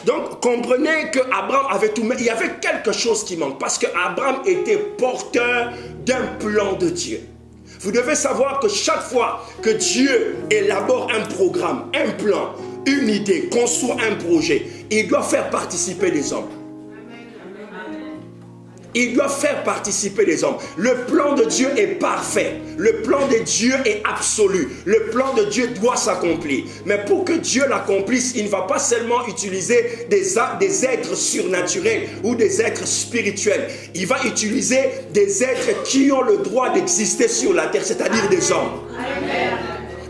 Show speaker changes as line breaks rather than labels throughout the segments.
Donc, comprenez qu'Abraham avait tout, mais il y avait quelque chose qui manque, parce qu'Abraham était porteur d'un plan de Dieu. Vous devez savoir que chaque fois que Dieu élabore un programme, un plan, une idée, conçoit un projet, il doit faire participer les hommes. Il doit faire participer les hommes. Le plan de Dieu est parfait. Le plan de Dieu est absolu. Le plan de Dieu doit s'accomplir. Mais pour que Dieu l'accomplisse, il ne va pas seulement utiliser des êtres surnaturels ou des êtres spirituels. Il va utiliser des êtres qui ont le droit d'exister sur la terre, c'est-à-dire des hommes.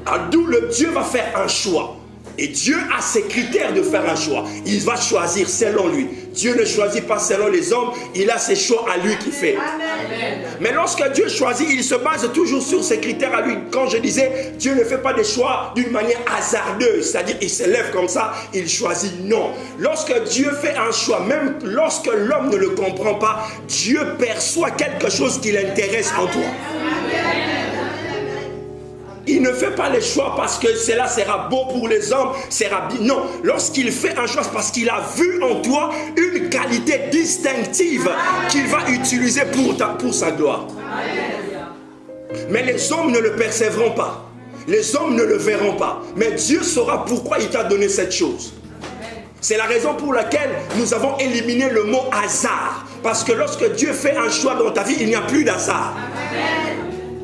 Alors, d'où le Dieu va faire un choix. Et Dieu a ses critères de faire un choix. Il va choisir selon lui. Dieu ne choisit pas selon les hommes. Il a ses choix à lui qui fait. Amen. Mais lorsque Dieu choisit, il se base toujours sur ses critères à lui. Quand je disais, Dieu ne fait pas des choix d'une manière hasardeuse. C'est-à-dire, il se lève comme ça, il choisit. Non. Lorsque Dieu fait un choix, même lorsque l'homme ne le comprend pas, Dieu perçoit quelque chose qui l'intéresse en toi. Amen. Il ne fait pas les choix parce que cela sera beau pour les hommes, sera bien. Non, lorsqu'il fait un choix, c'est parce qu'il a vu en toi une qualité distinctive qu'il va utiliser pour sa gloire. Mais les hommes ne le percevront pas. Les hommes ne le verront pas. Mais Dieu saura pourquoi il t'a donné cette chose. C'est la raison pour laquelle nous avons éliminé le mot hasard. Parce que lorsque Dieu fait un choix dans ta vie, il n'y a plus d'hasard.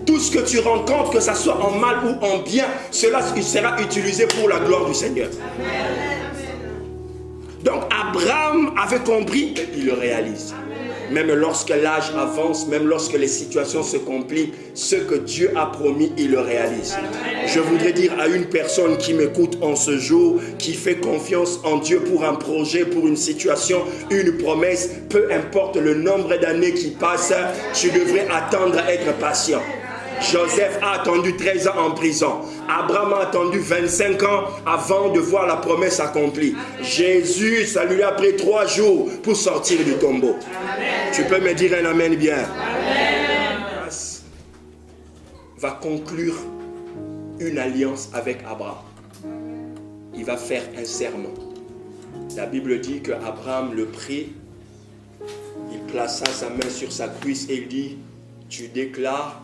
Tout ce que tu rencontres, que ce soit en mal ou en bien, cela sera utilisé pour la gloire du Seigneur. Donc Abraham avait compris et il le réalise. Même lorsque l'âge avance, même lorsque les situations se compliquent, ce que Dieu a promis, il le réalise. Je voudrais dire à une personne qui m'écoute en ce jour, qui fait confiance en Dieu pour un projet, pour une situation, une promesse, peu importe le nombre d'années qui passent, tu devrais attendre à être patient. Joseph a attendu 13 ans en prison. Abraham a attendu 25 ans avant de voir la promesse accomplie. Jésus, ça lui a pris 3 jours pour sortir du tombeau. Amen. Tu peux me dire un amen bien? Amen. Va conclure une alliance avec Abraham. Il va faire un serment. La Bible dit que Abraham le prit. Il plaça sa main sur sa cuisse et il dit: tu déclares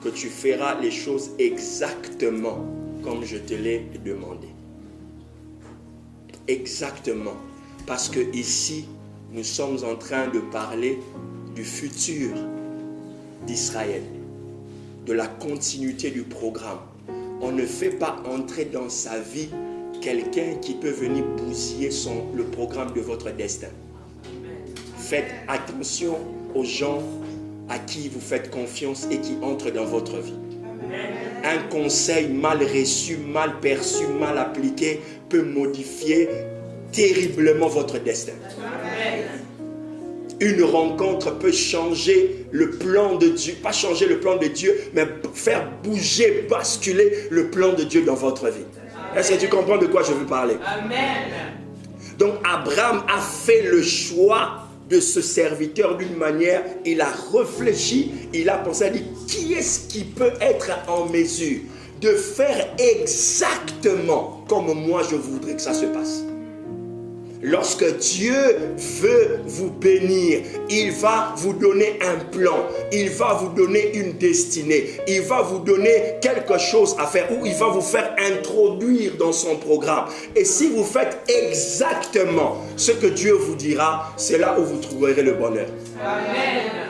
que tu feras les choses exactement comme je te l'ai demandé. Exactement. Parce que ici, nous sommes en train de parler du futur d'Israël, de la continuité du programme. On ne fait pas entrer dans sa vie quelqu'un qui peut venir bousiller le programme de votre destin. Faites attention aux gens à qui vous faites confiance et qui entrent dans votre vie. Un conseil mal reçu, mal perçu, mal appliqué peut modifier terriblement votre destin. Une rencontre peut changer le plan de Dieu, pas changer le plan de Dieu, mais faire bouger, basculer le plan de Dieu dans votre vie. Est-ce que tu comprends de quoi je veux parler? Amen. Donc Abraham a fait le choix de ce serviteur d'une manière, il a réfléchi, il a pensé, il a dit, qui est-ce qui peut être en mesure de faire exactement comme moi je voudrais que ça se passe? Lorsque Dieu veut vous bénir, il va vous donner un plan, il va vous donner une destinée, il va vous donner quelque chose à faire ou il va vous faire introduire dans son programme. Et si vous faites exactement ce que Dieu vous dira, c'est là où vous trouverez le bonheur. Amen.